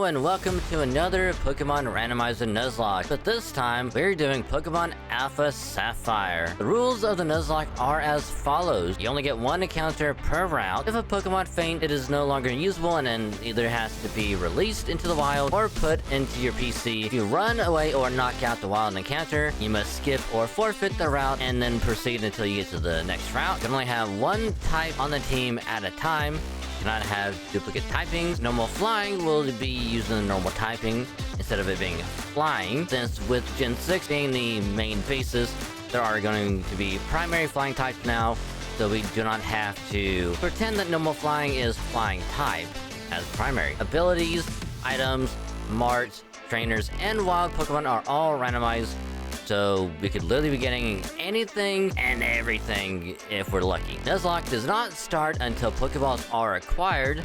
and welcome to another Pokemon randomized Nuzlocke, but this time we're doing Pokemon Alpha Sapphire. The rules of the Nuzlocke are as follows. You only get one encounter per route. If a Pokemon faint, it is no longer usable and then either has to be released into the wild or put into your PC. If you run away or knock out the wild encounter, you must skip or forfeit the route and then proceed until you get to the next route. You can only have one type on the team at a time. Cannot have duplicate typings. Normal flying will be using the normal typing instead of it being flying. Since with Gen 6 being the main basis, there are going to be primary flying types now, so we do not have to pretend that normal flying is flying type as primary. Abilities, items, marts, trainers, and wild Pokemon are all randomized, so we could literally be getting anything and everything if we're lucky. Nuzlocke does not start until Pokeballs are acquired,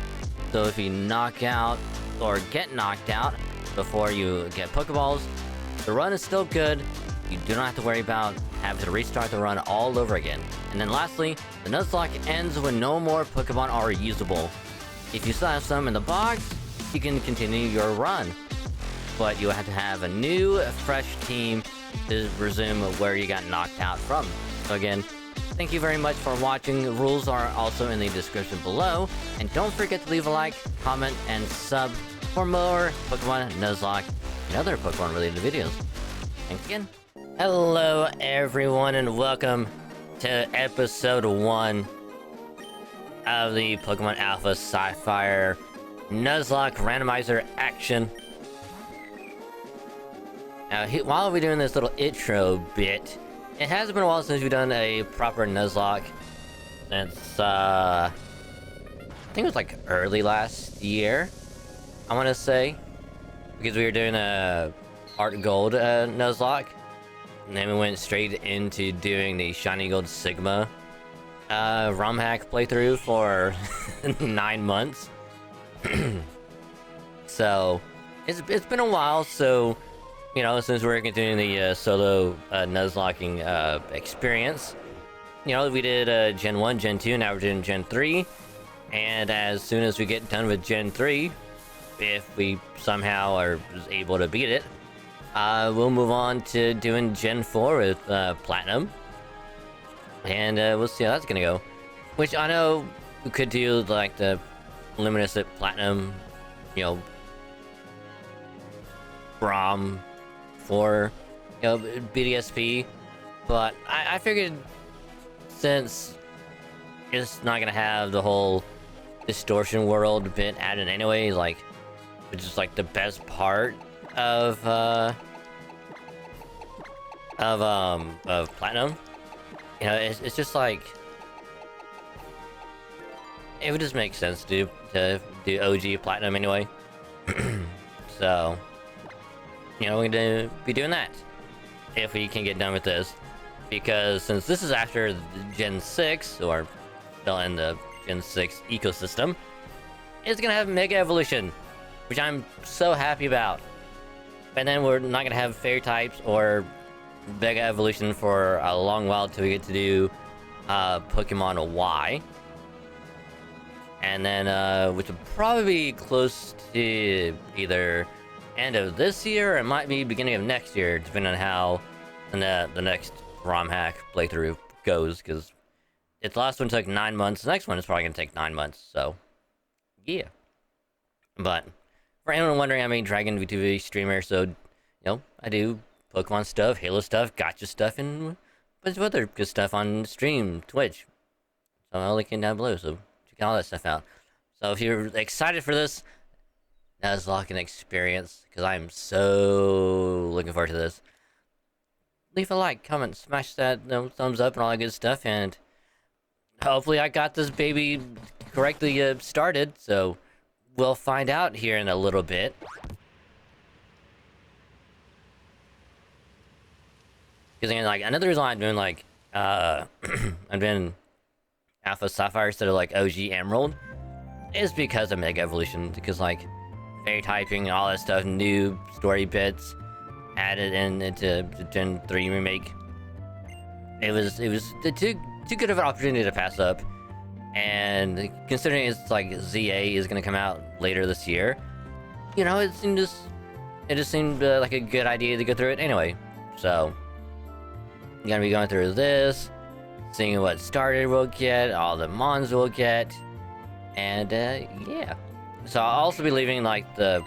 so if you knock out or get knocked out before you get Pokeballs, the run is still good. You do not have to worry about having to restart the run all over again. And then lastly, the Nuzlocke ends when no more Pokemon are usable. If you still have some in the box, you can continue your run, but you have to have a new, fresh team to resume where you got knocked out from. So again, thank you very much for watching. The rules are also in the description below, and don't forget to leave a like, comment, and sub for more Pokemon Nuzlocke and other Pokemon related videos. Thanks again. Hello everyone and welcome to episode 1 of the Pokemon Alpha Sapphire Nuzlocke randomizer action. Now, while we're doing this little intro bit, it has been a while since we've done a proper Nuzlocke. Since, I think it was like early last year, I want to say. Because we were doing a Art Gold Nuzlocke. And then we went straight into doing the Shiny Gold Sigma ROM hack playthrough for 9 months. So, it's been a while, so you know, since we're continuing the solo Nuzlocking experience, you know, we did Gen 1, Gen 2, now we're doing Gen 3, and as soon as we get done with Gen 3, if we somehow are able to beat it, we'll move on to doing Gen 4 with Platinum, and we'll see how that's gonna go. Which I know we could do like the Luminous at Platinum, you know, ROM for, you know, BDSP, but I figured since it's not gonna have the whole distortion world bit added anyway, like, which is like the best part of Platinum, you know, it's just like, it would just make sense to do OG Platinum anyway. So, you know, we're gonna be doing that if we can get done with this, because since this is after Gen 6, or still in the Gen 6 ecosystem, it's gonna have Mega Evolution, which I'm so happy about. And then we're not gonna have Fairy types or Mega Evolution for a long while till we get to do Pokemon Y. And then, which will probably be close to either end of this year, or it might be beginning of next year, depending on how the next ROM hack playthrough goes, because the last one took 9 months, the next one is probably going to take 9 months, so yeah. But for anyone wondering, I'm a Dragon VTuber streamer, so, you know, I do Pokemon stuff, Halo stuff, gacha stuff, and a bunch of other good stuff on stream, Twitch. So I'll link it down below, so check all that stuff out. So if you're excited for this Nuzlocke experience, because I'm so looking forward to this, leave a like, comment, smash that thumbs up and all that good stuff, and hopefully I got this baby correctly started, so we'll find out here in a little bit. Because again, like, another reason why I'm doing like I'm doing Alpha Sapphire instead of like OG Emerald is because of Mega Evolution, because like Fairy typing, all that stuff, new story bits added into the Gen 3 remake. It was too good of an opportunity to pass up, and considering it's like ZA is gonna come out later this year, you know, it just seemed like a good idea to go through it anyway. So, I'm gonna be going through this, seeing what starter we'll get, all the mons we'll get, and yeah. So I'll also be leaving like the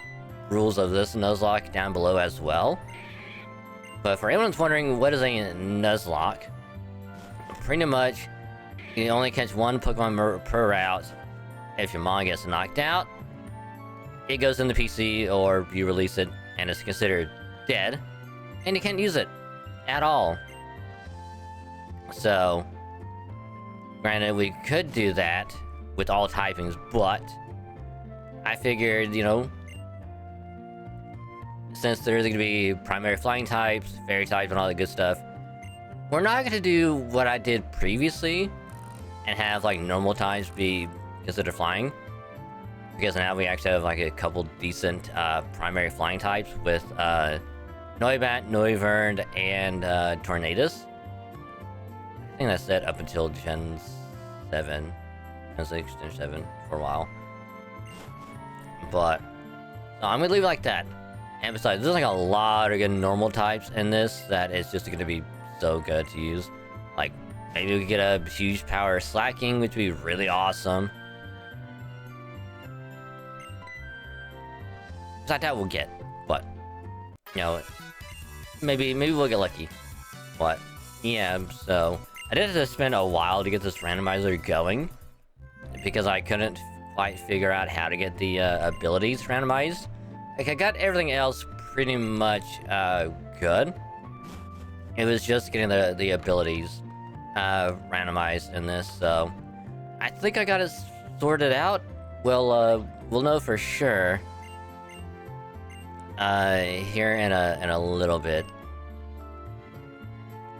rules of this Nuzlocke down below as well. But for anyone's wondering what is a Nuzlocke, pretty much you only catch one Pokemon per route. If your mon gets knocked out, it goes in the PC, or you release it and it's considered dead, and you can't use it at all. So, granted, we could do that with all typings, but I figured, you know, since there's going to be primary flying types, fairy types, and all that good stuff, we're not going to do what I did previously and have like normal types be considered flying, because now we actually have like a couple decent primary flying types with Noibat, Noivern, and Tornadus. I think that's it up until Gen 7, Gen 6, Gen 7 for a while. But so I'm gonna leave it like that. And besides, there's like a lot of good normal types in this that it's just gonna be so good to use. Like maybe we could get a huge power slacking, which would be really awesome. Besides that, we'll get, but you know, maybe we'll get lucky. But yeah, so I did have to spend a while to get this randomizer going because I couldn't quite figure out how to get the abilities randomized. Like I got everything else pretty much good. It was just getting the abilities randomized in this, so I think I got it sorted out. We'll know for sure here in a little bit.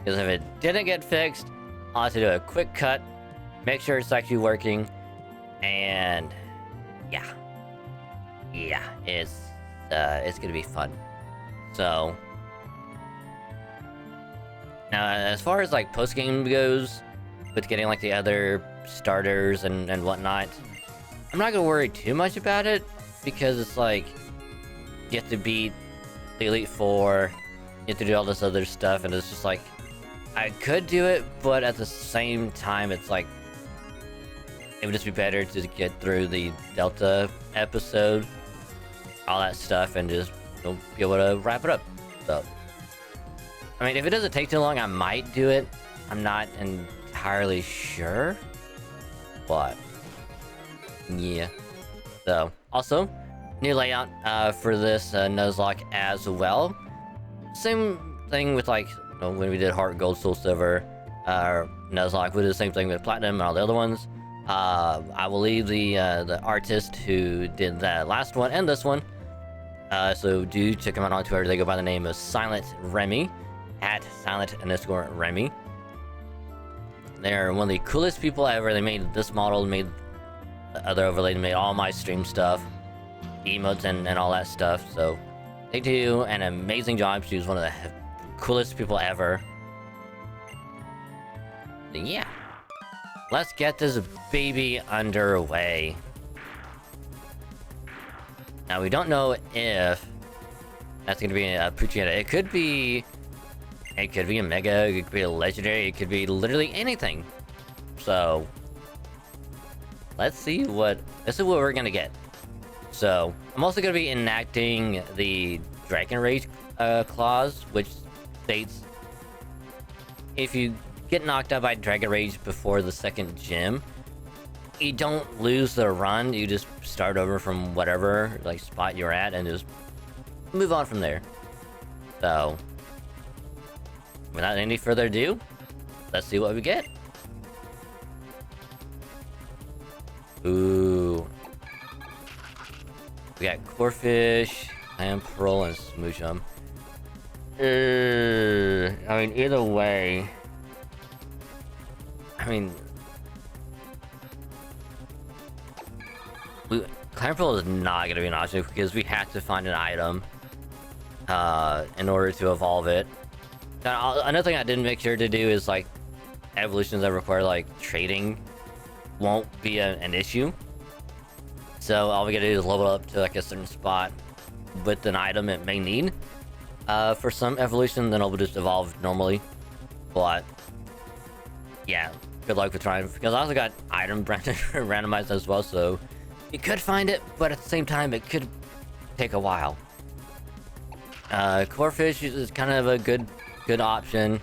Because if it didn't get fixed, I'll have to do a quick cut, make sure it's actually working, and yeah, it's gonna be fun. So now, as far as like post game goes, with getting like the other starters and whatnot, I'm not gonna worry too much about it, because it's like you have to beat the Elite Four, you have to do all this other stuff, and it's just like I could do it, but at the same time, it's like it would just be better to get through the Delta episode, all that stuff, and just, you know, be able to wrap it up. So, I mean, if it doesn't take too long, I might do it. I'm not entirely sure, but yeah. So, also, new layout for this Nuzlocke as well. Same thing with like, you know, when we did Heart, Gold, Soul, Silver, Nuzlocke, we did the same thing with Platinum and all the other ones. I will leave the artist who did that last one and this one. So do check them out on Twitter. They go by the name of Silent Remy, at Silent_Remy. They're one of the coolest people ever. They made this model, made the other overlay, they made all my stream stuff, emotes and all that stuff. So they do an amazing job. She's one of the coolest people ever. So yeah, let's get this baby underway. Now we don't know if that's gonna be a Poochyena. It could be a Mega, it could be a Legendary, it could be literally anything. So let's see what we're gonna get. So I'm also gonna be enacting the Dragon Rage clause, which states if you get knocked out by Dragon Rage before the second gym, you don't lose the run, you just start over from whatever like spot you're at and just move on from there. So without any further ado, let's see what we get. Ooh, we got Corphish, Lampearl, and Smoochum. I mean, either way, I mean, Clamperl is not going to be an option because we have to find an item in order to evolve it. Now, another thing I didn't make sure to do is like evolutions that require like trading won't be an issue. So all we gotta do is level up to like a certain spot, with an item it may need for some evolution, then it'll just evolve normally. But yeah, good luck with trying, because I also got item randomized as well, so you could find it, but at the same time it could take a while. Core fish is kind of a good option,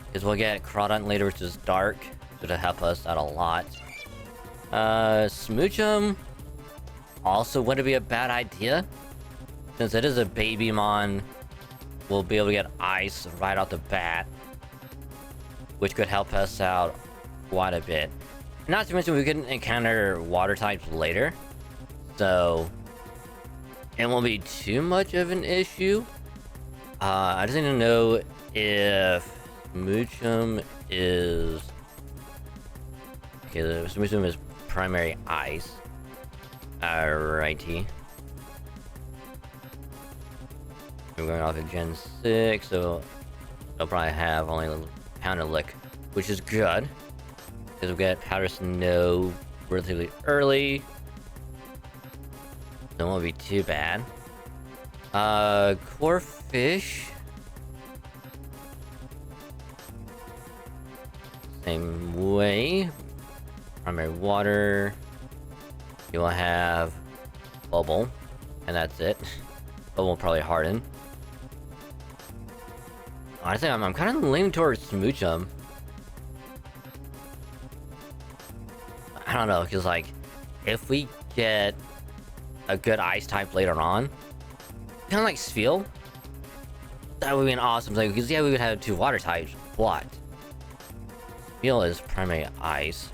because we'll get Crawdont later, which is dark, so it'll help us out a lot. Smoochum also wouldn't be a bad idea, since it is a baby mon. We'll be able to get ice right off the bat, which could help us out quite a bit. Not to mention we could encounter water types later, so it won't be too much of an issue. I just need to know if Smoochum is... Okay, the Smoochum is primary ice. Alrighty. We're going off of Gen 6, so they'll probably have only a Powder Lick, which is good, because we'll get Powder Snow relatively early. So it won't be too bad. Core Fish. Same way. Primary water. You will have Bubble, and that's it. Bubble will probably harden. Honestly, I'm kind of leaning towards Smoochum. I don't know, because like, if we get a good ice type later on, kind of like Spheal, that would be an awesome thing, because yeah, we would have 2 water types, but Spheal is primary ice,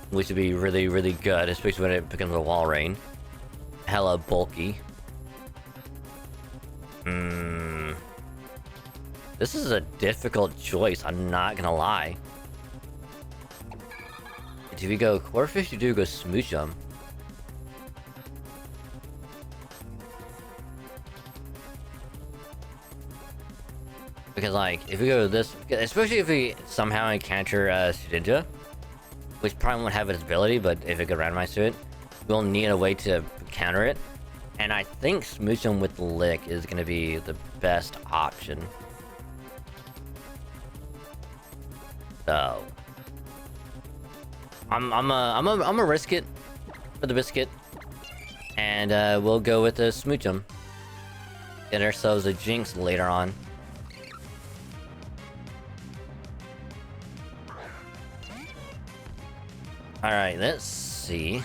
which would be really good, especially when it becomes a wall rain. Hella bulky. This is a difficult choice, I'm not gonna lie. Do we go Core Fish or do we go Smoochum? Because like, if we go this, especially if we somehow encounter Shedinja, which probably won't have its ability, but if it could randomize to it, we'll need a way to counter it. And I think Smoochum with Lick is gonna be the best option. So I'm gonna risk it for the biscuit, and we'll go with the Smoochum. Get ourselves a Jinx later on. All right, let's see.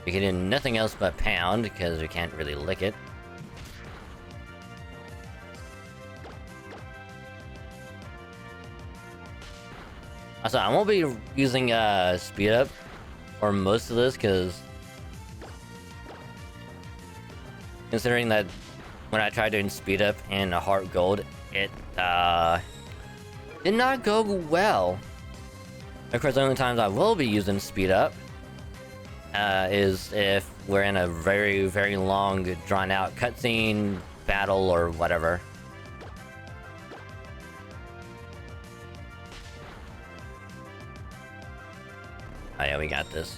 We can do nothing else but pound, because we can't really lick it. Also, I won't be using speed up for most of this, because considering that when I tried doing speed up in a Heart Gold, it did not go well. Of course, the only times I will be using speed up is if we're in a very long, drawn out cutscene, battle, or whatever. Oh yeah, we got this.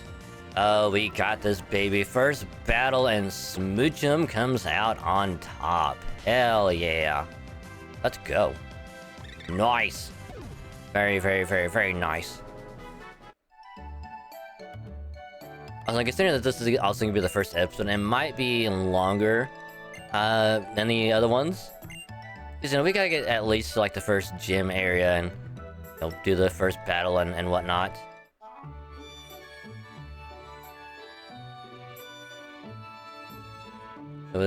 Oh, we got this, baby. First battle, and Smoochum comes out on top. Hell yeah. Let's go. Nice. Very nice. I was considering that this is also gonna be the first episode, and it might be longer than the other ones. Because, you know, we gotta get at least to, like, the first gym area and, you know, do the first battle and whatnot. So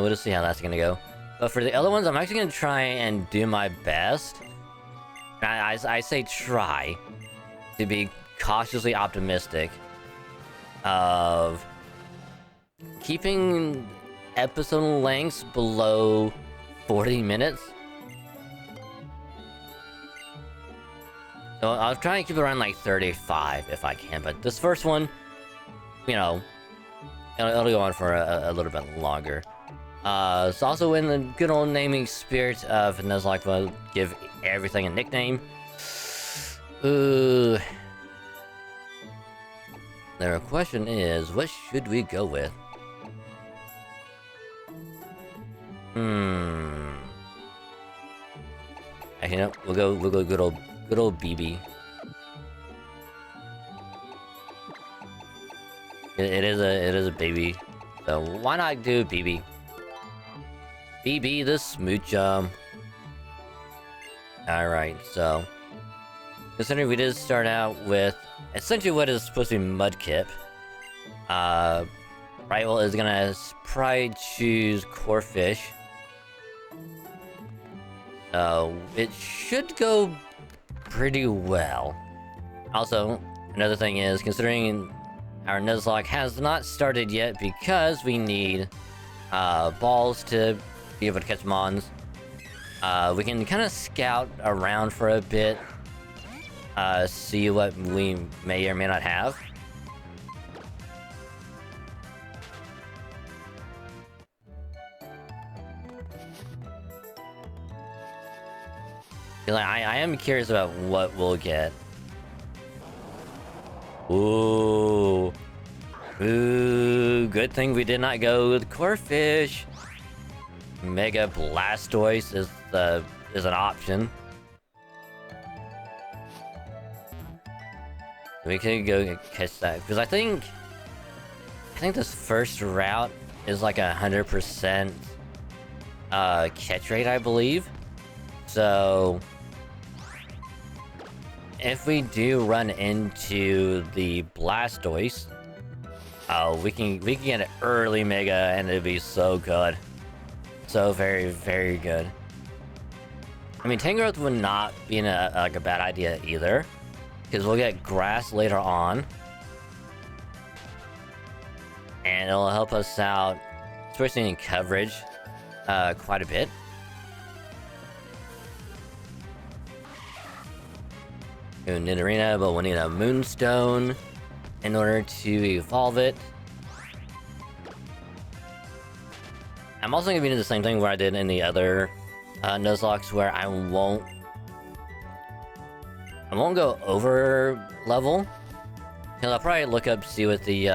we'll just see how that's gonna go. But for the other ones, I'm actually gonna try and do my best. I say try to be cautiously optimistic of keeping episode lengths below 40 minutes. So I'll try and keep it around like 35 if I can, but this first one, you know, it'll go on for a little bit longer. It's also in the good old naming spirit of Nuzlocke, will give everything a nickname. Ooh, The question is, what should we go with? Actually, no, we'll go good old BB. It is a baby, so why not do BB? BB the smoochum. Alright, so considering we did start out with essentially what is supposed to be Mudkip, Rival is gonna probably choose Corphish. So it should go pretty well. Also, another thing is, considering our Nuzlocke has not started yet because we need balls to be able to catch mons, we can kind of scout around for a bit, see what we may or may not have. I am curious about what we'll get. Ooh. Ooh, good thing we did not go with Corphish. Mega Blastoise is an option. We could go catch that, because I think this first route is like 100% catch rate, I believe. So if we do run into the Blastoise, we can get an early Mega and it'd be so good. So very, very good. I mean, Tangrowth would not be like a bad idea either, because we'll get Grass later on. And it'll help us out, especially in coverage, quite a bit. Nidorina, but we'll need a Moonstone in order to evolve it. I'm also gonna be doing the same thing where I did in the other Nuzlockes, where I won't go over level. Cause I'll probably look up, see what the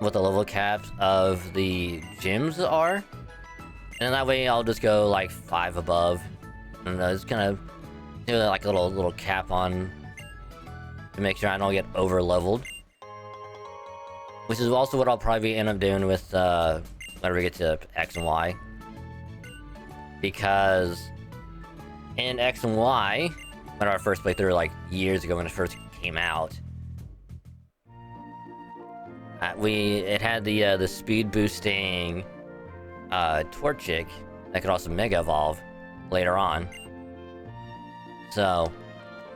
level caps of the gyms are, and that way I'll just go like 5 above, and just kind of do like a little cap on to make sure I don't get over leveled. Which is also what I'll probably end up doing with whenever we get to X and Y. Because in X and Y, when our first playthrough like years ago when it first came out, it had the speed boosting Torchic that could also Mega Evolve later on. So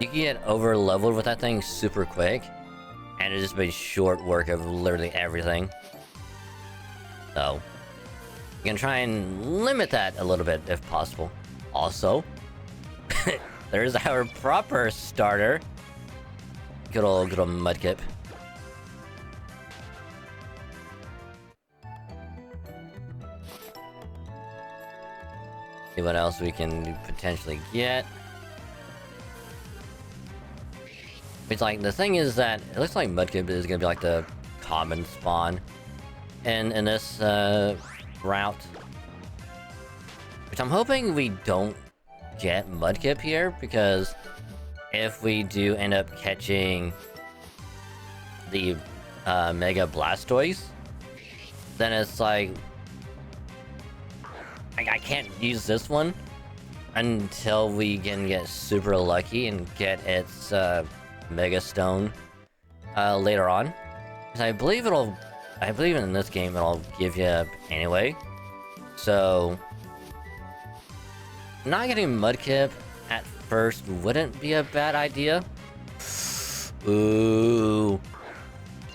you can get over leveled with that thing super quick, and it just made short work of literally everything. So you can try and limit that a little bit if possible. Also, there's our proper starter. Good old Mudkip. See what else we can potentially get. It's like, the thing is that it looks like Mudkip is gonna be like the common spawn in this route. Which I'm hoping we don't get Mudkip here, because if we do end up catching the Mega Blastoise, then it's like I can't use this one until we can get super lucky and get its Mega Stone later on. Because I believe in this game it'll give you anyway. So not getting Mudkip at first wouldn't be a bad idea. Ooh,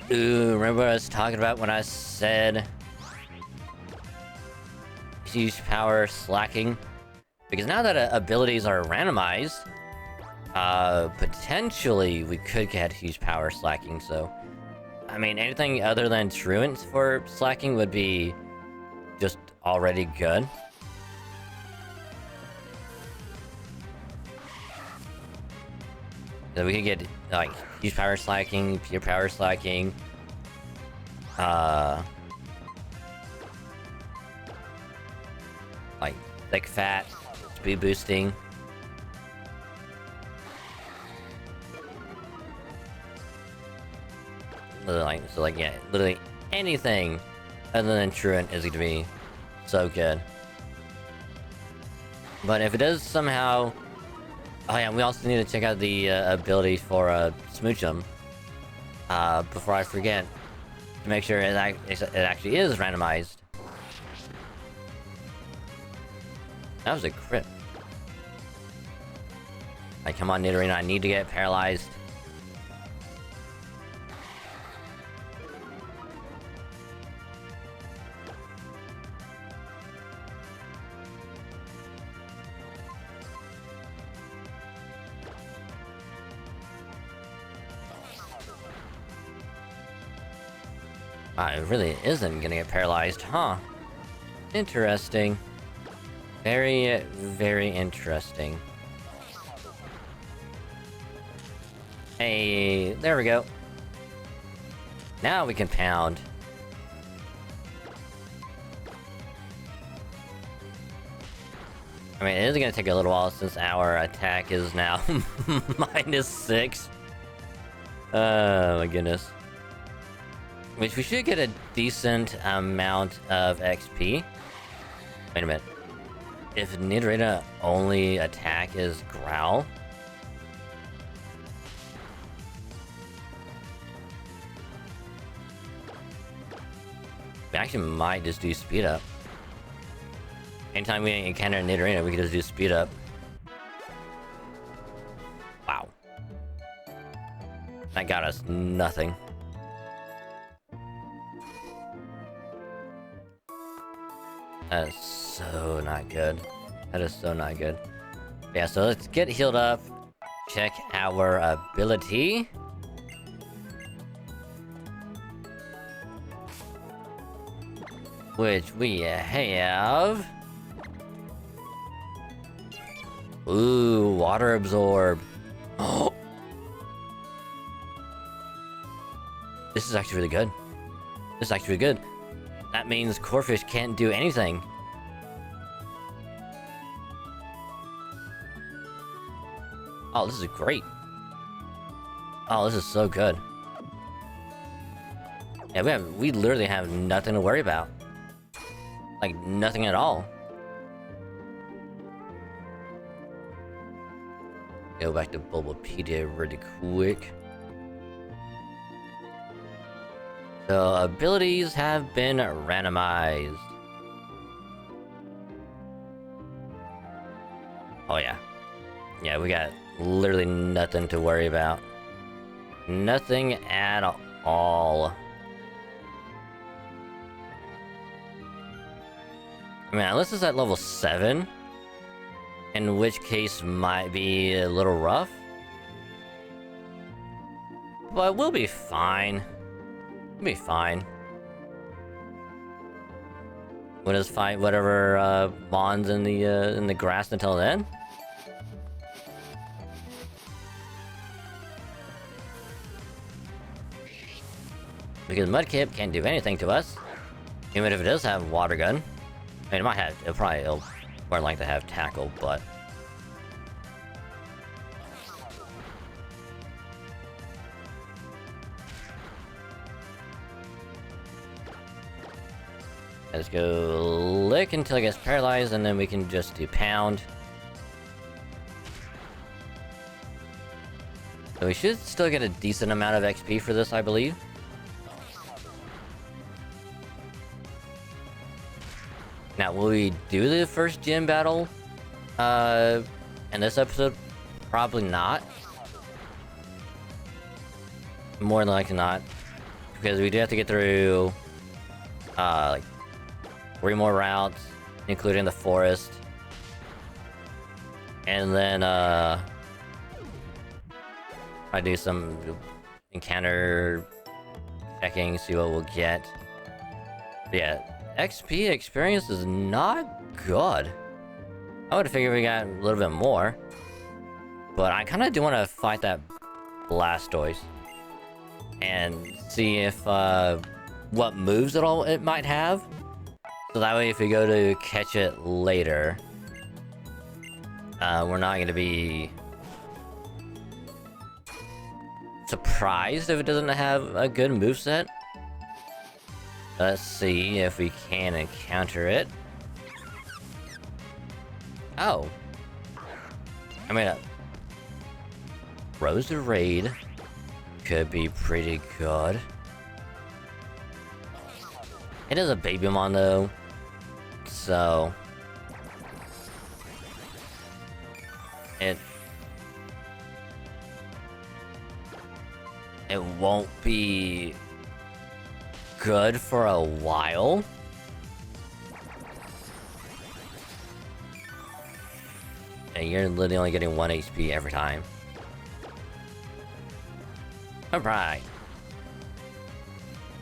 remember what I was talking about when I said huge power slacking? Because now that abilities are randomized, potentially we could get huge power slacking. So I mean, anything other than Truant for slacking would be just already good. So we could get, like, huge power slacking, pure power slacking, like, thick fat, speed boosting. Like, yeah, literally anything other than Truant is gonna be so good. But if it does somehow... Oh yeah, we also need to check out the ability for Smoochum. Before I forget. To make sure it actually is randomized. That was a crit. Like, come on, Nidorino, I need to get paralyzed. It really isn't gonna get paralyzed, huh? Interesting. Very, very interesting. Hey, there we go. Now we can pound. I mean, it is gonna take a little while since our attack is now -6. Oh my goodness. Which we should get a decent amount of XP. Wait a minute. If Nidorino only attack is Growl... we actually might just do speed up. Anytime we encounter Nidorino, we can just do speed up. Wow. That got us nothing. That is so not good. That is so not good. Yeah, so let's get healed up. Check our ability. Which we have... Ooh, water absorb. Oh! This is actually really good. This is actually really good. That means Corphish can't do anything. Oh, this is great. Oh, this is so good. Yeah, we literally have nothing to worry about. Like, nothing at all. Go back to Bulbapedia really quick. So, abilities have been randomized. Oh yeah. Yeah, we got literally nothing to worry about. Nothing at all. I mean, unless it's at level 7. In which case, might be a little rough. But we'll be fine. We'll be fine. We'll just fight whatever mons in the grass until then. Because Mudkip can't do anything to us. Even if it does have Water Gun. I mean, it might have, it'll more like to have Tackle, but... Let's go lick until it gets paralyzed, and then we can just do pound. So we should still get a decent amount of XP for this, I believe. Now, will we do the first gym battle in this episode? Probably not. More than likely not. Because we do have to get through like 3 more routes, including the forest. And then I do some encounter checking, see what we'll get. But yeah, XP experience is not good. I would have figured we got a little bit more. But I kind of do want to fight that Blastoise. And see if, what moves it might have. So that way if we go to catch it later, we're not gonna be surprised if it doesn't have a good moveset. Let's see if we can encounter it. Oh. I mean, Rose of Raid could be pretty good. It is a Babymon though, so it won't be good for a while. And you're literally only getting 1 HP every time. Alright.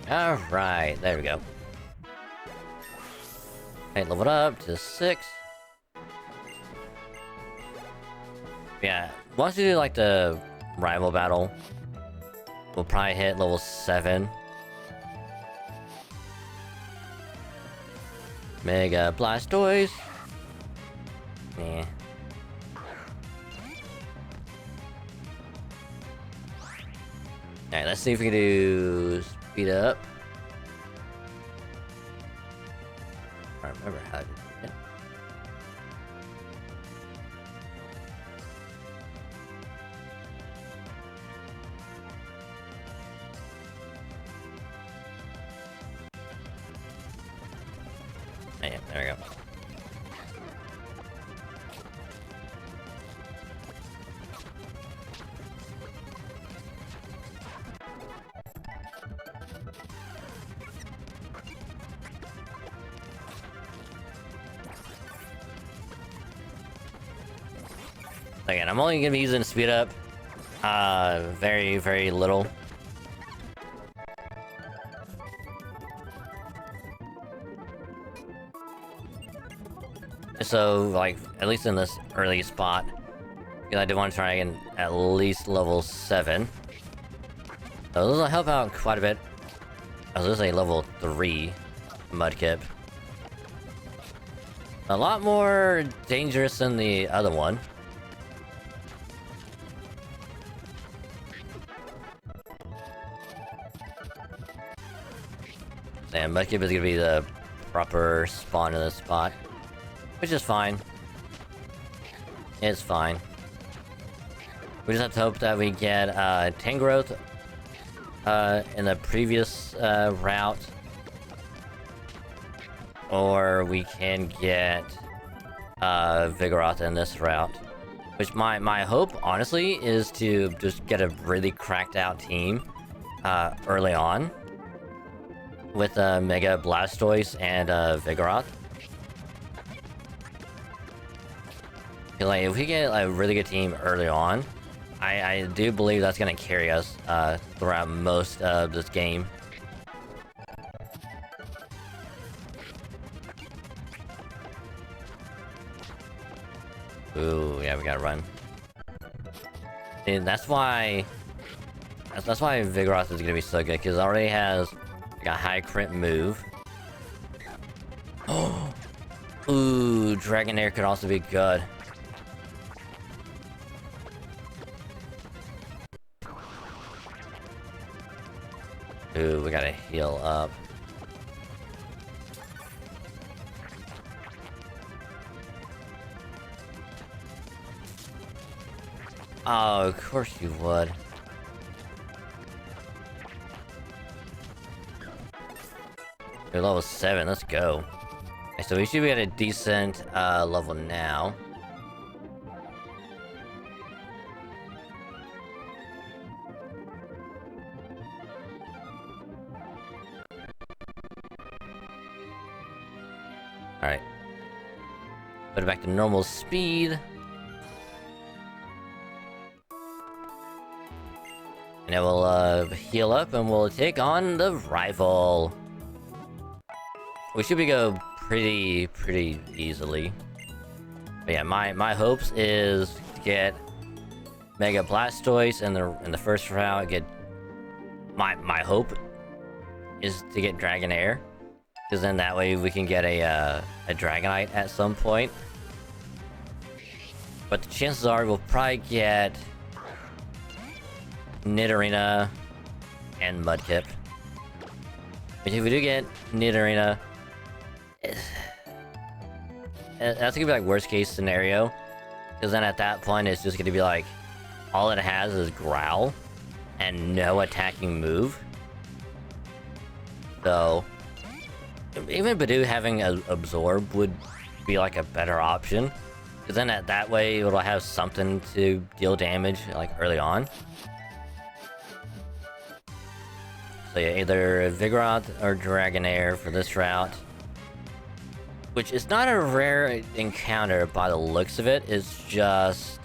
Alright, there we go. Okay, leveled up to 6. Yeah, once we do like the rival battle, we'll probably hit level 7. Mega Blastoise. Yeah. Alright, let's see if we can do speed up. I remember how to do it. Yeah, there we go. Again, I'm only gonna be using speed up, very, very little. So, like, at least in this early spot, because I did want to try and at least level 7. So this will help out quite a bit. Oh, this is a level 3 Mudkip. A lot more dangerous than the other one. And Mudkip is gonna be the proper spawn in this spot. Which is fine. It's fine. We just have to hope that we get Tangrowth in the previous route. Or we can get Vigoroth in this route. Which my hope, honestly, is to just get a really cracked out team early on. With Mega Blastoise and Vigoroth. Like, if we get a really good team early on, I do believe that's gonna carry us throughout most of this game. Ooh, yeah, we gotta run. And that's why Vigoroth is gonna be so good, because it already has like a high crit move. Oh, ooh, Dragonair could also be good. Ooh, we gotta heal up. Oh, of course you would. We're level 7, let's go. Okay, so we should be at a decent level now. Alright. Put it back to normal speed. And it will heal up and we'll take on the rival. We should be go pretty easily. But yeah, my hopes is to get Mega Blastoise in the first round. Get my hope is to get Dragonair, because then that way we can get a Dragonite at some point. But the chances are we'll probably get Nidorina and Mudkip. But if we do get Nidorina, that's gonna be like worst case scenario, because then at that point it's just gonna be like all it has is Growl and no attacking move. So even Badoo having Absorb would be like a better option, because then that way it'll have something to deal damage like early on. So yeah, either Vigoroth or Dragonair for this route. Which is not a rare encounter by the looks of it, it's just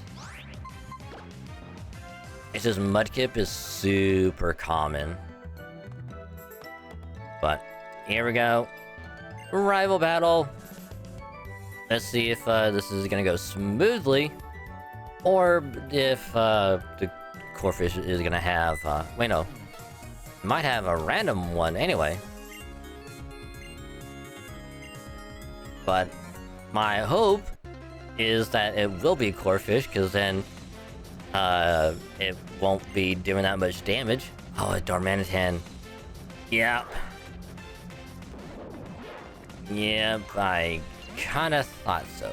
Mudkip is super common. But here we go. Rival battle. Let's see if this is gonna go smoothly, or if the Corphish is gonna have wait, no. Might have a random one anyway. But my hope is that it will be Corphish, because then it won't be doing that much damage. Oh, a Darmanitan. Yep. Yep, I kinda thought so.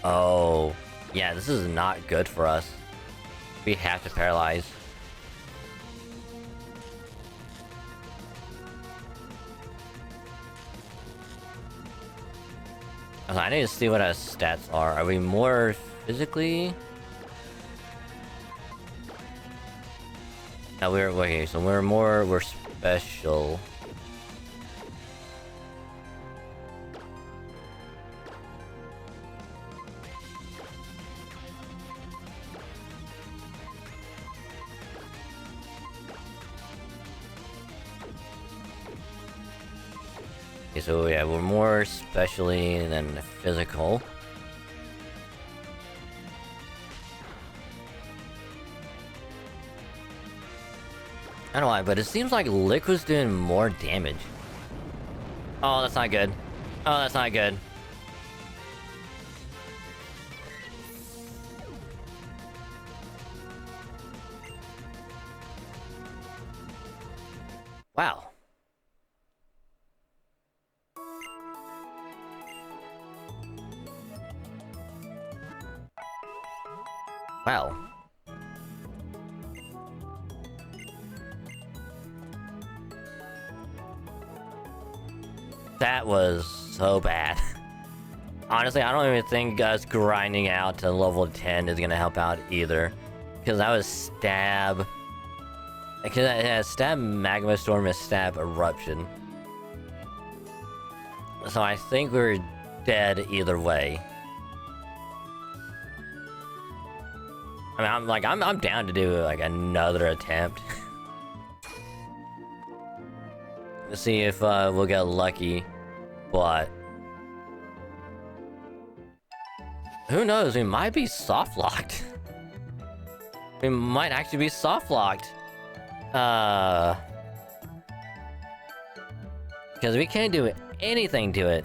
Oh, yeah, this is not good for us. We have to paralyze. Okay, I need to see what our stats are. Are we more physically? No, okay, so we're special. Okay, so yeah, we're more specially than physical. I don't know why, but it seems like Liquid's doing more damage. Oh, that's not good. Oh, that's not good. Wow. Wow. That was so bad. Honestly, I don't even think us grinding out to level 10 is gonna help out either. Because that was Stab. Because it has Stab Magma Storm and Stab Eruption. So I think we're dead either way. I mean, I'm down to do like another attempt. Let's see if we'll get lucky, but who knows? We might be soft locked. We might actually be soft locked. Because we can't do anything to it.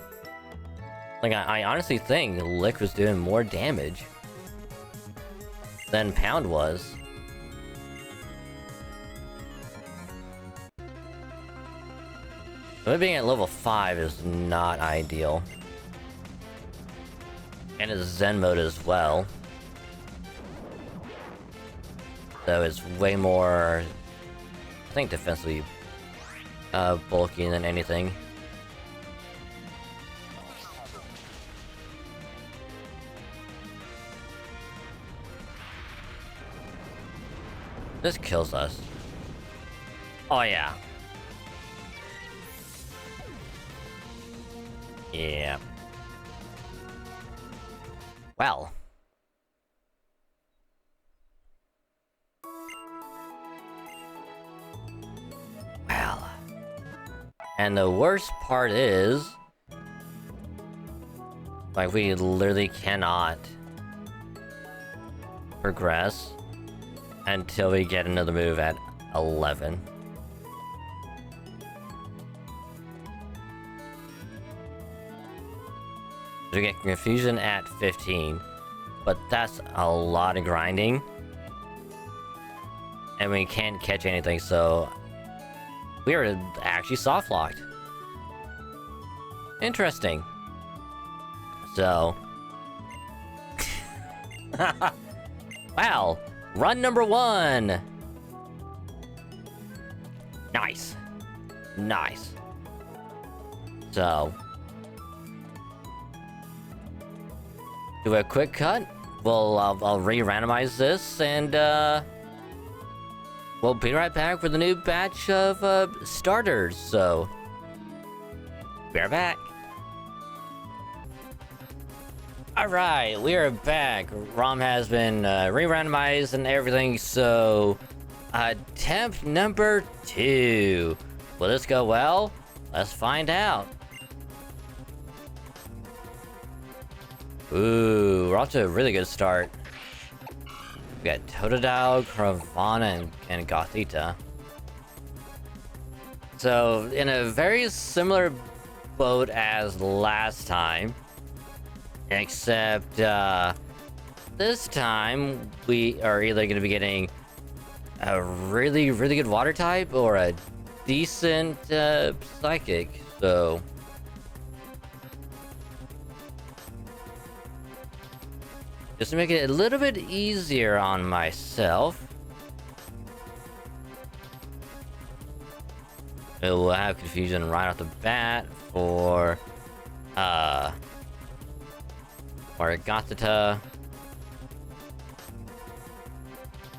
Like I honestly think Lick was doing more damage than Pound was. But being at level 5 is not ideal. And it's Zen mode as well. So it's way more, I think, defensively bulky than anything. This kills us. Oh yeah. Yeah. Well. And the worst part is, like, we literally cannot progress until we get another move at 11. We get confusion at 15, but that's a lot of grinding. And we can't catch anything, so we are actually soft locked. Interesting. So, wow, run number 1. Nice, nice. So, do a quick cut. I'll re-randomize this, and we'll be right back with a new batch of starters. So, be right back. Alright, we are back. ROM has been re-randomized and everything, so attempt number 2. Will this go well? Let's find out. Ooh, we're off to a really good start. We got Totodile, Carvanha, and Gothita. So, in a very similar boat as last time, except this time we are either going to be getting a really good water type or a decent psychic. So just to make it a little bit easier on myself, we'll have confusion right off the bat for Gothita.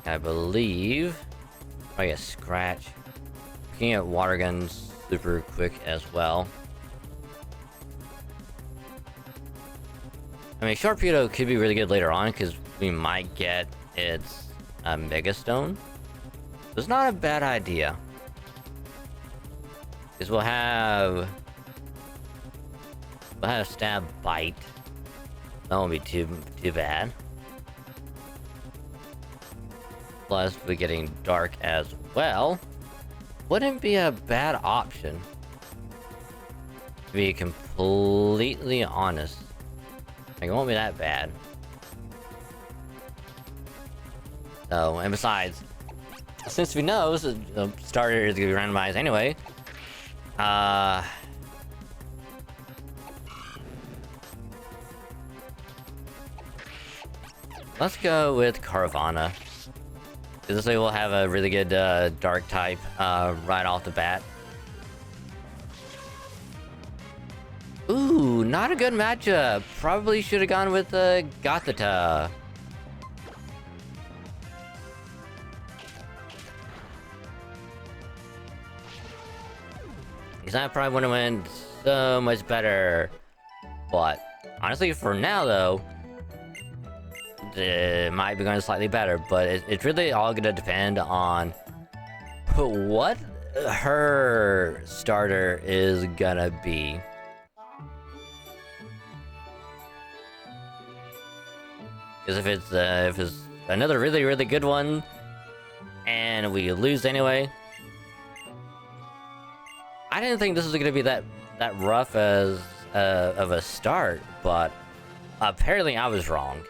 I believe I get Scratch. Looking at water guns super quick as well. I mean, Sharpedo could be really good later on because we might get its Mega Stone. It's not a bad idea. Because we'll have Stab Bite. That won't be too bad. Plus, we're getting Dark as well. Wouldn't be a bad option, to be completely honest. Like, it won't be that bad. So, and besides, since we know the starter is gonna be randomized anyway, let's go with Carvanha. This way we'll have a really good dark type right off the bat. Ooh, not a good matchup. Probably should have gone with Gothita. Because that probably would have went so much better. But honestly, for now though, it might be going slightly better, but it's really all gonna depend on what her starter is gonna be. Because if it's another really good one, and we lose anyway, I didn't think this was gonna be that rough as of a start, but apparently I was wrong.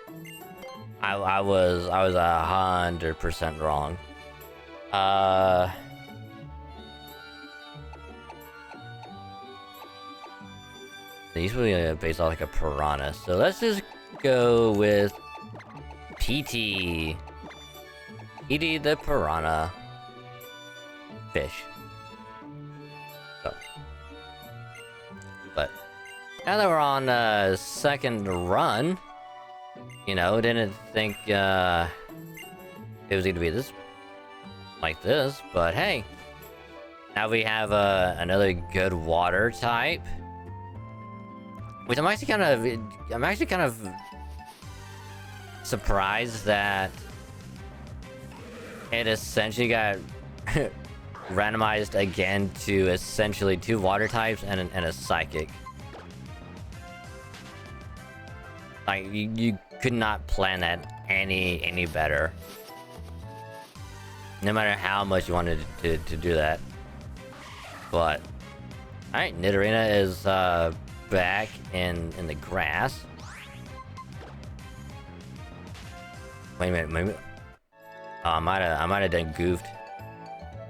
I was 100% wrong. Usually based on like a piranha, so let's just go with PT. PT the piranha fish. So, but now that we're on second run, you know, didn't think it was gonna be this like this, but hey, now we have another good water type, which I'm actually kind of surprised that it essentially got randomized again to essentially 2 water types and a psychic. Like, you could not plan that any better. No matter how much you wanted to do that. But alright, Nidorina is back in the grass. Wait a minute. Oh, I might have done goofed.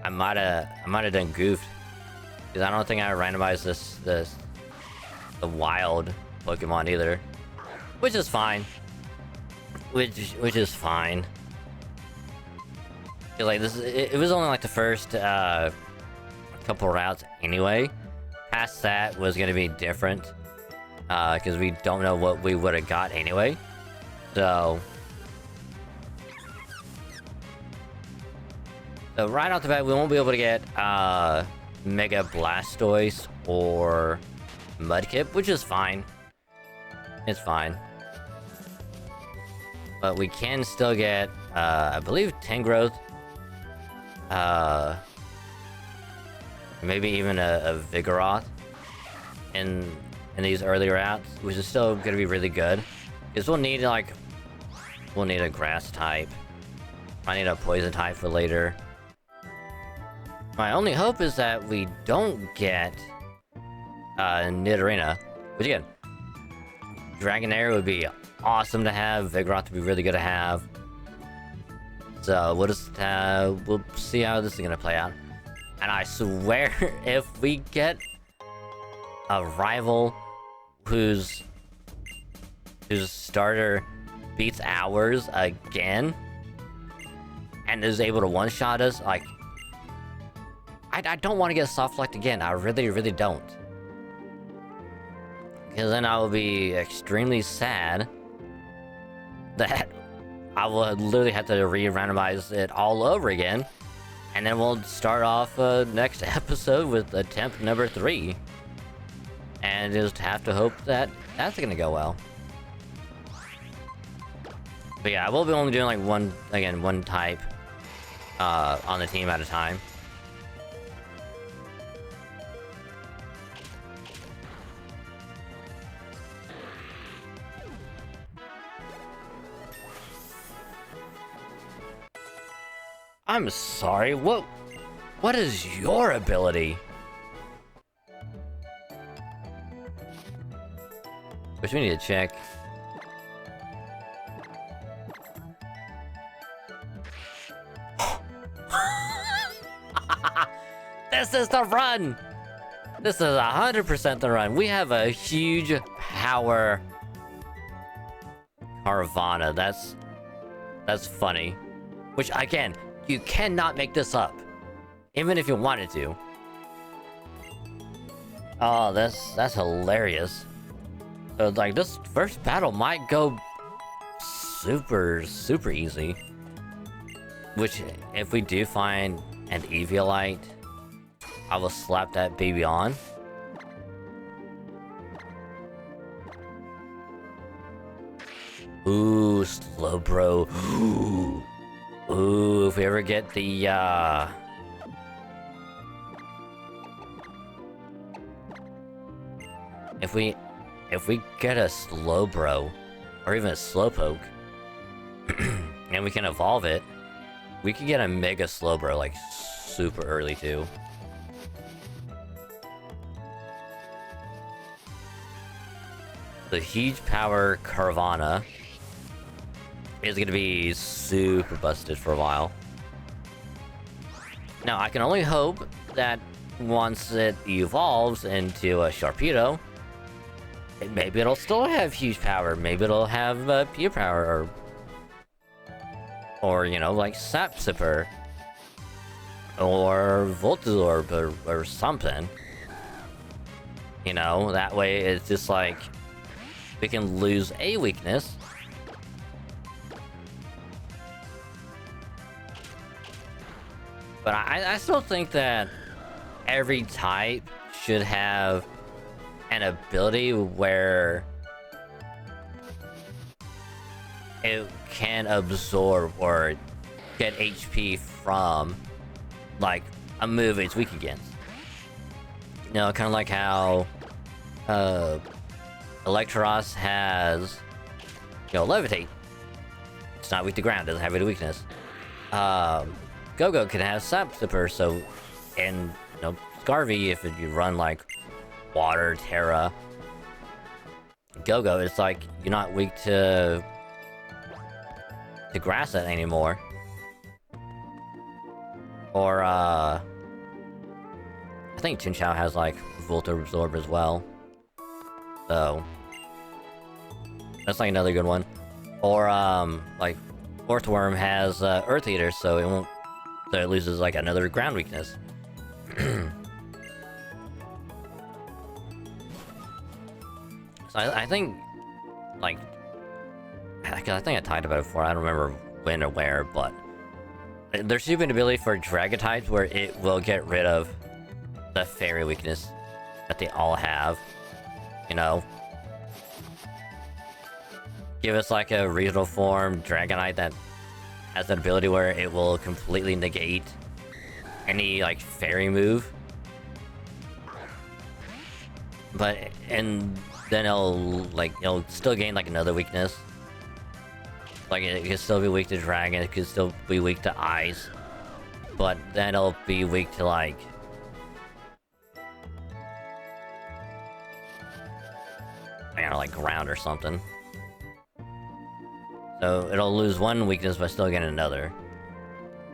I might have done goofed. Because I don't think I randomized the wild Pokemon either. Which is fine. Which is fine. Like this, it was only like the first couple routes anyway. Past that was gonna be different, because we don't know what we would have got anyway. So right off the bat, we won't be able to get Mega Blastoise or Mudkip, which is fine. It's fine. But we can still get, I believe, Tangrowth. Maybe even a Vigoroth in these early routes, which is still gonna be really good. Because we'll need a grass type. I need a poison type for later. My only hope is that we don't get Nidorina, which again, Dragonair would be awesome to have. Vigoroth would be really good to have. So we'll just we'll see how this is gonna play out. And I swear, if we get a rival whose starter beats ours again and is able to one-shot us, like, I don't want to get soft locked again. I really don't. Because then I will be extremely sad that I will literally have to re-randomize it all over again. And then we'll start off next episode with attempt number 3. And just have to hope that that's gonna go well. But yeah, I will be only doing like one type on the team at a time. I'm sorry, what is your ability? Which we need to check. This is the run! This is 100% the run. We have a huge power Carvana. That's funny. Which, again, you cannot make this up. Even if you wanted to. Oh, that's hilarious. So, like, this first battle might go super easy. Which, if we do find an Eviolite, I will slap that baby on. Ooh, Slowbro. Ooh, if we ever get the, If we get a Slowbro, or even a Slowpoke, and we can evolve it, we could get a Mega Slowbro, like, super early, too. The huge power Carvana is gonna be super busted for a while. Now, I can only hope that once it evolves into a Sharpedo, maybe it'll still have huge power. Maybe it'll have Pure Power, or you know, like Sap Sipper, or Voltazorb, or something. You know, that way it's just like we can lose a weakness. But I still think that every type should have an ability where it can absorb or get HP from, like, a move it's weak against. You know, kind of like how Electros has, you know, Levitate. It's not weak to ground, doesn't have any weakness. Go-Go can have Sap Sapphire, so, and, you know, Scarvy, if you run, like, Water, Terra. Go-Go, it's like, you're not weak to Grass Set anymore. Or, I think Chinchou has, like, Volt Absorb as well. So, that's, like, another good one. Or, like, Earthworm has, Earth Eater, so it won't... So it loses, like, another ground weakness. So I think, like... I think I talked about it before, I don't remember when or where, but... There should be an ability for Dragon types where it will get rid of the Fairy weakness that they all have. You know? Give us like a regional form Dragonite that has an ability where it will completely negate any like fairy move. But and then it'll still gain like another weakness. Like it can still be weak to dragon, it could still be weak to ice. But then it'll be weak to like I don't know, like ground or something. So it'll lose one weakness but still gain another.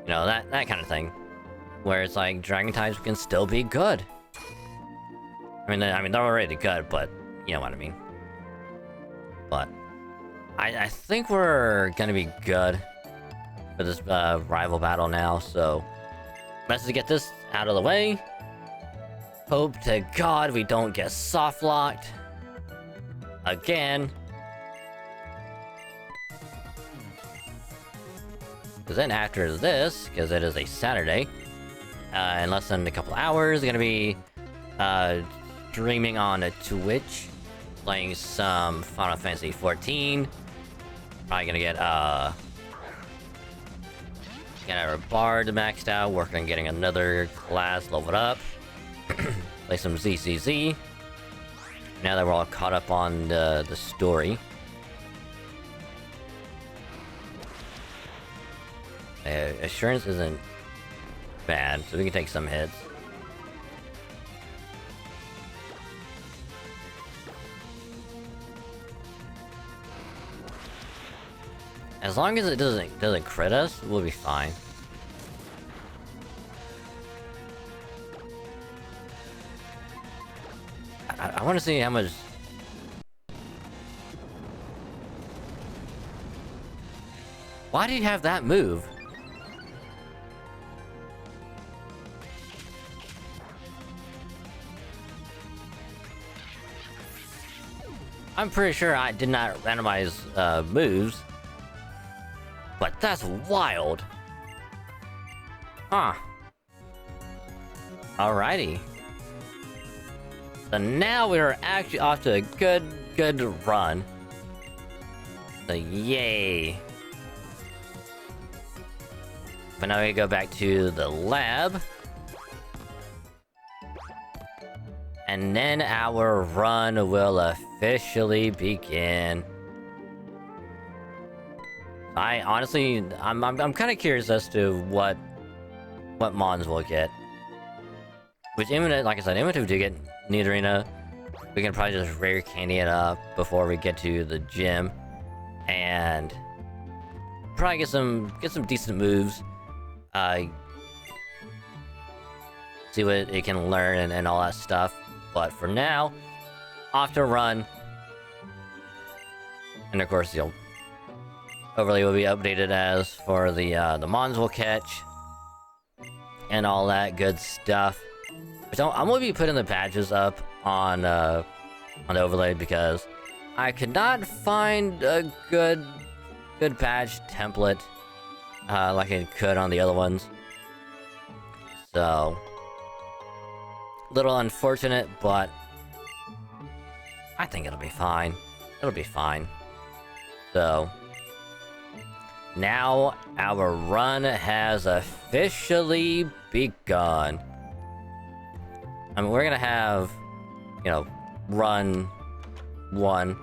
You know, that kind of thing. Where it's like dragon types can still be good. I mean they're already good, but you know what I mean. But I think we're gonna be good for this rival battle now, so let's just get this out of the way. Hope to God we don't get soft locked again. Because then after this, because it is a Saturday, in less than a couple hours, gonna be streaming on Twitch, playing some Final Fantasy 14. Probably gonna get our Bard maxed out, working on getting another class leveled up. Play some ZCZ. Now that we're all caught up on the story. Assurance isn't bad, so we can take some hits. As long as it doesn't crit us, we'll be fine. I want to see how much. Why do you have that move? I'm pretty sure I did not randomize moves. But that's wild. Huh. Alrighty. So now we're actually off to a good run. So yay. But now we go back to the lab. And then our run will officially begin. I honestly, I'm kind of curious as to what mons we'll get. Which Imminent, like I said, Imminent do get Nidorina. We can probably just rare candy it up before we get to the gym, and probably get some decent moves. See what it can learn and all that stuff. But for now, off to run. And of course, you'll. Overlay will be updated as for the mons we'll catch and all that good stuff. So I'm gonna be putting the badges up on the overlay because I could not find a good badge template like I could on the other ones. So little unfortunate, but I think it'll be fine. It'll be fine. So. Now our run has officially begun. I mean, we're gonna have, you know, run 1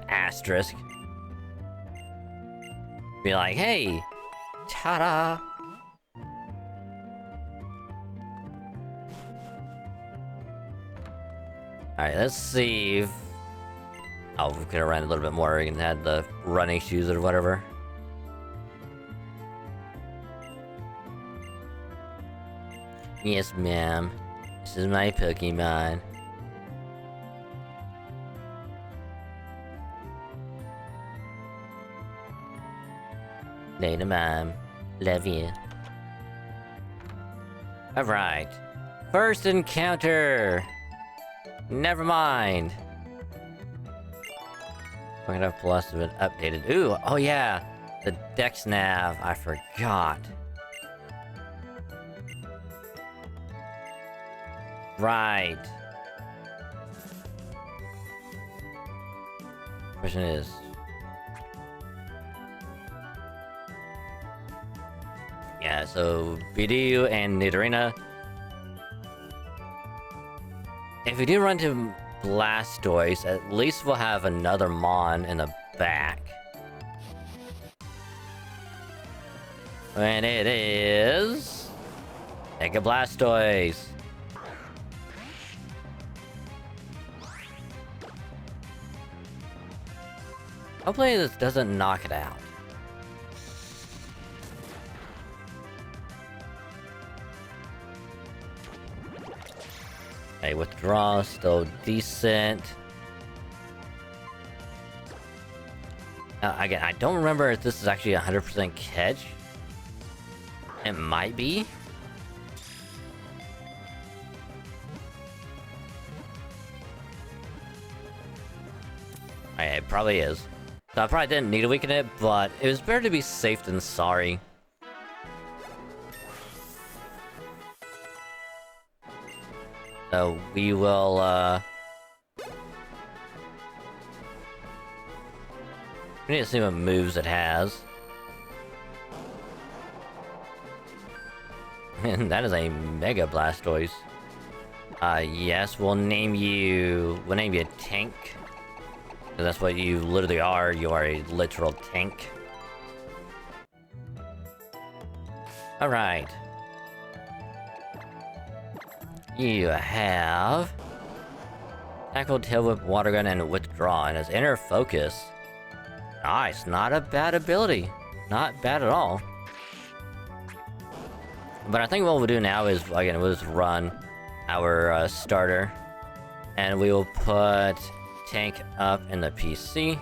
asterisk. Be like, hey, ta-da! Alright, let's see if... Oh, we could have ran a little bit more. We can have the running shoes or whatever. Yes, ma'am. This is my Pokemon. Later, mom. Love you. Alright. First encounter! Never mind. We're gonna have plus have been updated. Ooh, oh yeah! The Dex Nav, I forgot. Right. Question is... Yeah, so Bidoof and Nidorina. If we do run to Blastoise, at least we'll have another Mon in the back. And it is... Mega Blastoise! Hopefully this doesn't knock it out. Hey, withdraw, still decent. Again, I don't remember if this is actually 100% catch. It might be. It probably is. So I probably didn't need to weaken it, but it was better to be safe than sorry. So we will, we need to see what moves it has. And that is a Mega Blastoise. Yes, we'll name you Tank. That's what you literally are. You are a literal tank. Alright. You have... Tackle, Tail Whip, Water Gun, and Withdraw. And his Inner Focus. Nice. Not a bad ability. Not bad at all. But I think what we'll do now is, again, we'll just run our starter. And we will put... Tank up in the PC.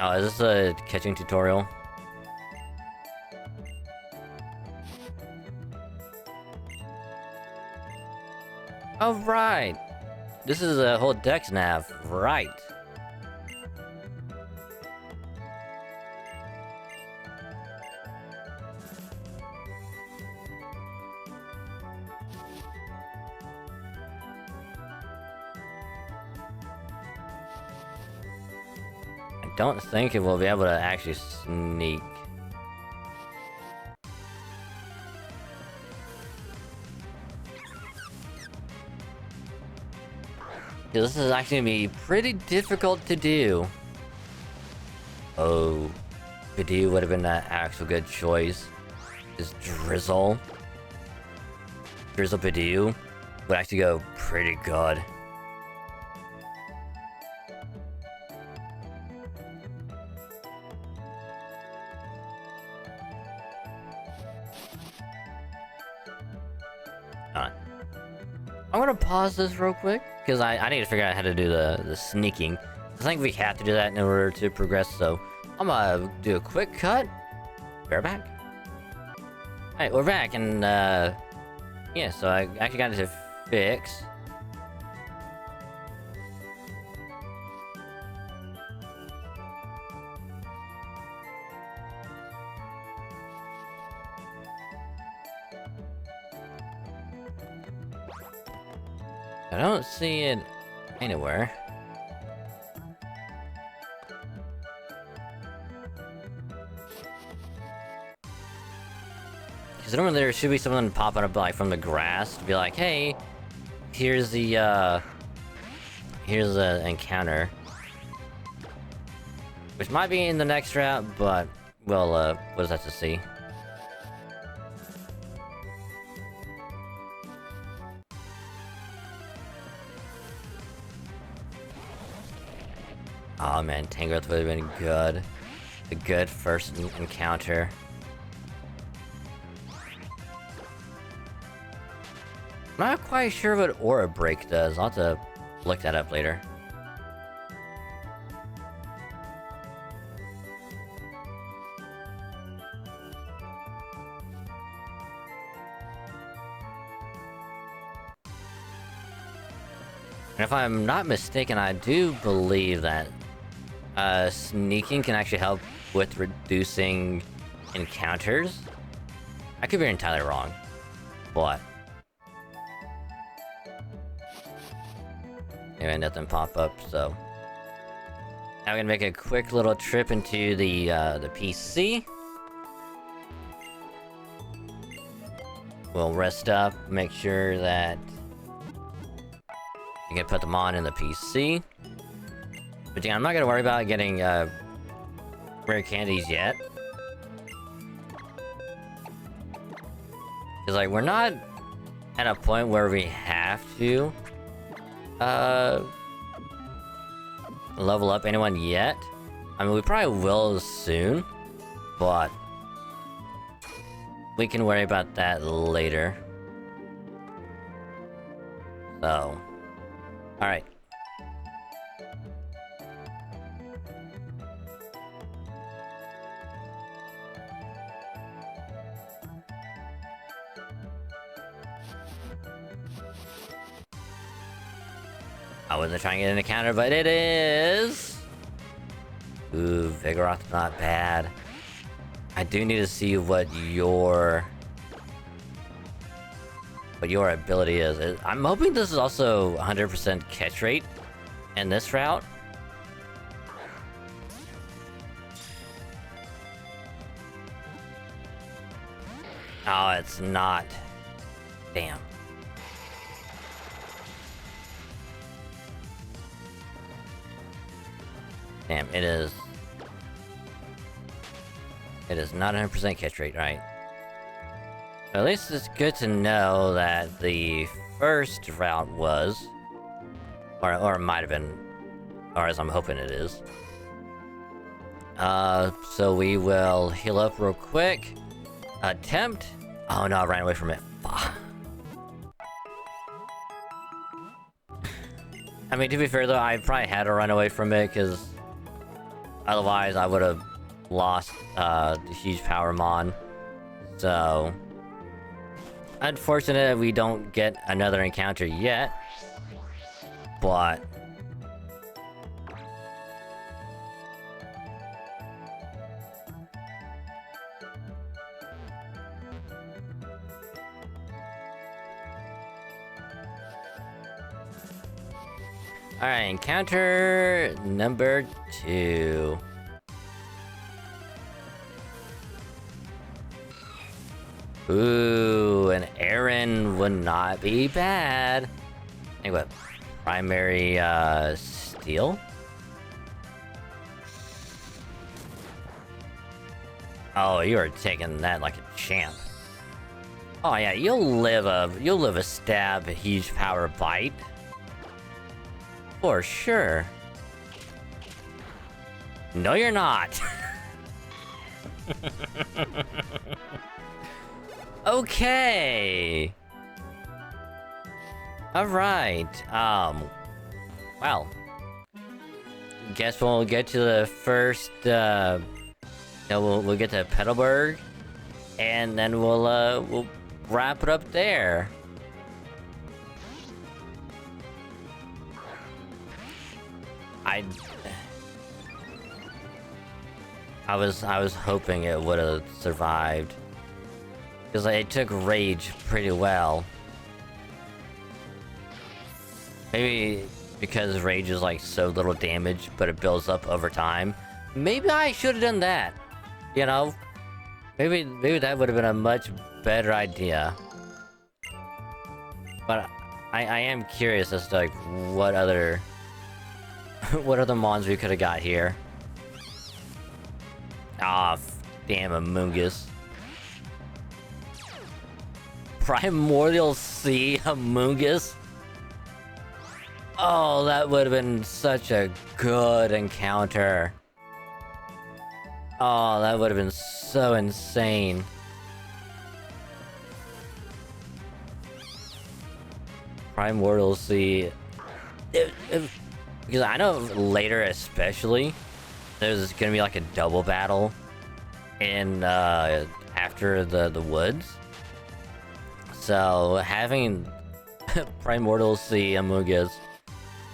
Oh, is this a catching tutorial? Oh, right! This is a whole Dex Nav, right. Don't think it will be able to actually sneak. This is actually gonna be pretty difficult to do. Oh, Bidoof would have been an actual good choice. Just Drizzle. Drizzle Bidoof would actually go pretty good. I'm gonna pause this real quick, because I need to figure out how to do the sneaking. I think we have to do that in order to progress, so I'm gonna do a quick cut. We're back. Alright, we're back, and yeah, so I actually got it to fix. I don't see it anywhere. Because normally there should be something popping up like from the grass to be like, hey, here's the encounter. Which might be in the next route, but we'll just have to see. Oh man, Tangrowth would have been good. A good first encounter. I'm not quite sure what Aura Break does. I'll have to look that up later. And if I'm not mistaken, I do believe that sneaking can actually help with reducing encounters. I could be entirely wrong, but anyway, nothing pop up. So now we're gonna make a quick little trip into the PC. We'll rest up, make sure that you can put them on in the PC. But yeah, I'm not gonna worry about getting rare candies yet. Cause like we're not at a point where we have to level up anyone yet. I mean, we probably will soon, but we can worry about that later. So, all right. I wasn't trying to get an encounter, but it is. Ooh, Vigoroth's not bad. I do need to see what your ability is. I'm hoping this is also 100% catch rate in this route. Oh, it's not. Damn. Damn, it is. It is not 100% catch rate, right? At least it's good to know that the first route was, or it might have been, or as I'm hoping it is. So we will heal up real quick. Attempt. Oh no, I ran away from it. I mean, to be fair though, I probably had to run away from it because otherwise I would have lost the huge power mon. So unfortunate we don't get another encounter yet, but alright, encounter number 2. Ooh, an Aaron would not be bad. Anyway, primary steel. Oh, you are taking that like a champ. Oh yeah, you'll live a stab, a huge power bite. For sure. No, you're not. Okay. All right. Well. Guess we'll get to the first. We'll get to Petalburg, and then we'll wrap it up there. I was hoping it would have survived. Because like, it took Rage pretty well. Maybe because Rage is like so little damage, but it builds up over time. Maybe I should have done that. You know? Maybe that would have been a much better idea. But I am curious as to like what other what other mons we could have got here. Ah, damn Amoongus. Primordial Sea Amoongus? Oh, that would have been such a good encounter. Oh, that would have been so insane. Primordial Sea. Because I know later especially, there's gonna be like a double battle in after the woods. So having Primordial Sea Amoongus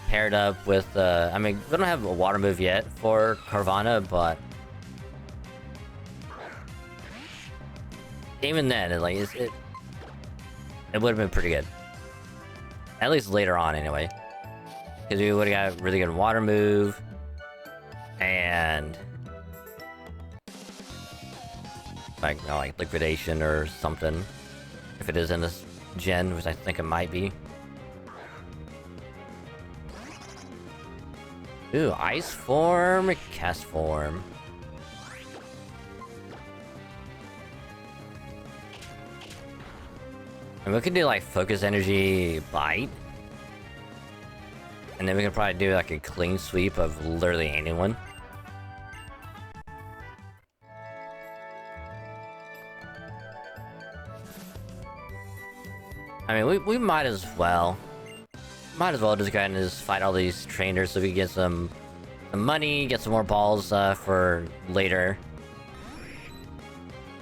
paired up with I mean, we don't have a water move yet for Carvanha, but even then, it would have been pretty good. At least later on, anyway. Because we would have got a really good water move. And... like, you know, like liquidation or something. If it is in this gen, which I think it might be. Ooh, Ice Form, Cast Form. And we could do like Focus Energy Bite. And then we can probably do like a clean sweep of literally anyone. I mean, we might as well. Might as well just go ahead and just fight all these trainers so we can get some money, get some more balls for later.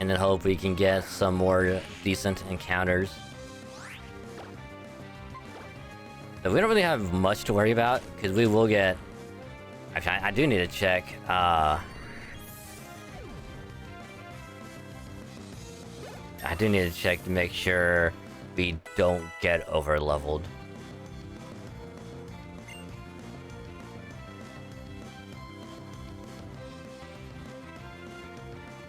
And then hope we can get some more decent encounters. So we don't really have much to worry about, because we will get... Actually, I do need to check, I do need to check to make sure we don't get over-leveled.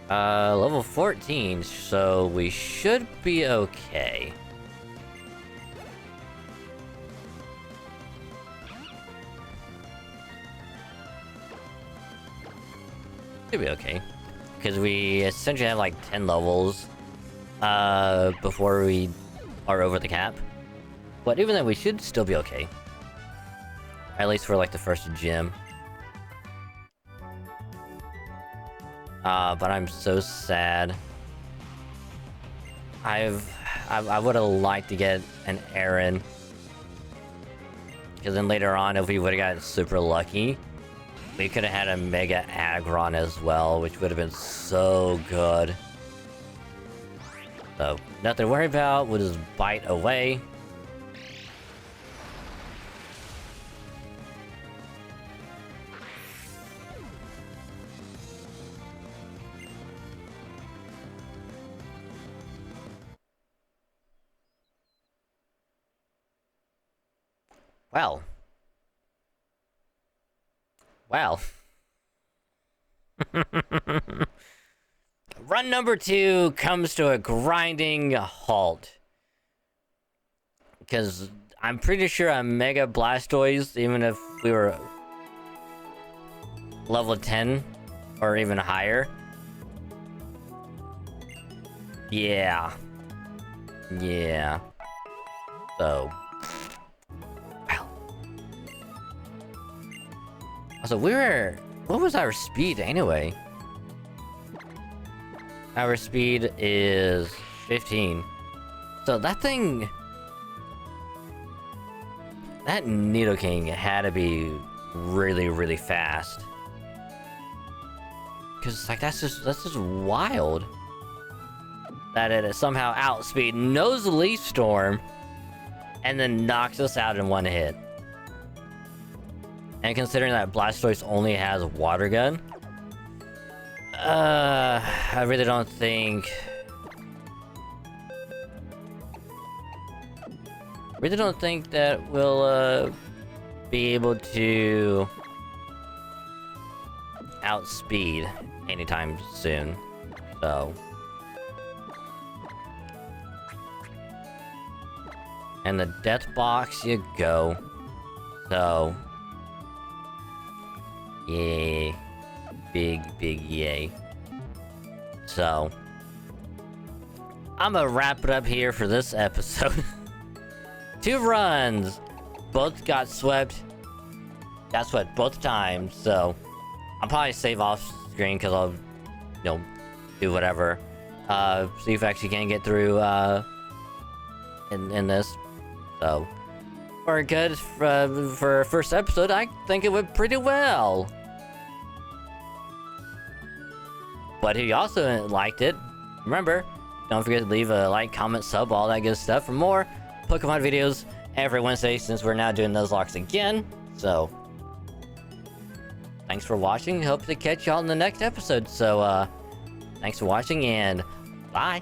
Level 14, so we should be okay. Should be okay. Because we essentially have like 10 levels before we are over the cap. But even then, we should still be okay. At least for like the first gym. But I'm so sad. I would have liked to get an Aaron. Because then later on, if we would have got super lucky, we could have had a Mega Aggron as well, which would have been so good. So, nothing to worry about, we'll just bite away. Well. Well. Run number 2 comes to a grinding halt. Because I'm pretty sure a Mega Blastoise, even if we were level 10 or even higher. Yeah. Yeah. So. So what was our speed anyway? Our speed is 15. So that thing... that Nidoking had to be really, really fast. Cause like that's just wild. That it somehow outspeed knows Leaf Storm and then knocks us out in one hit. And considering that Blastoise only has Water Gun, I really don't think... that we'll, be able to outspeed anytime soon. So, And the death box you go. So... yay. Big yay. So... I'm gonna wrap it up here for this episode. 2 runs! Both got swept. Got swept both times, so... I'll probably save off screen because I'll, you know, do whatever. See if I actually can get through, in this. So... we're good for first episode. I think it went pretty well. But if you also liked it, remember, don't forget to leave a like, comment, sub, all that good stuff for more Pokemon videos every Wednesday since we're now doing Nuzlocke again. So, thanks for watching. Hope to catch y'all in the next episode. So, thanks for watching and bye.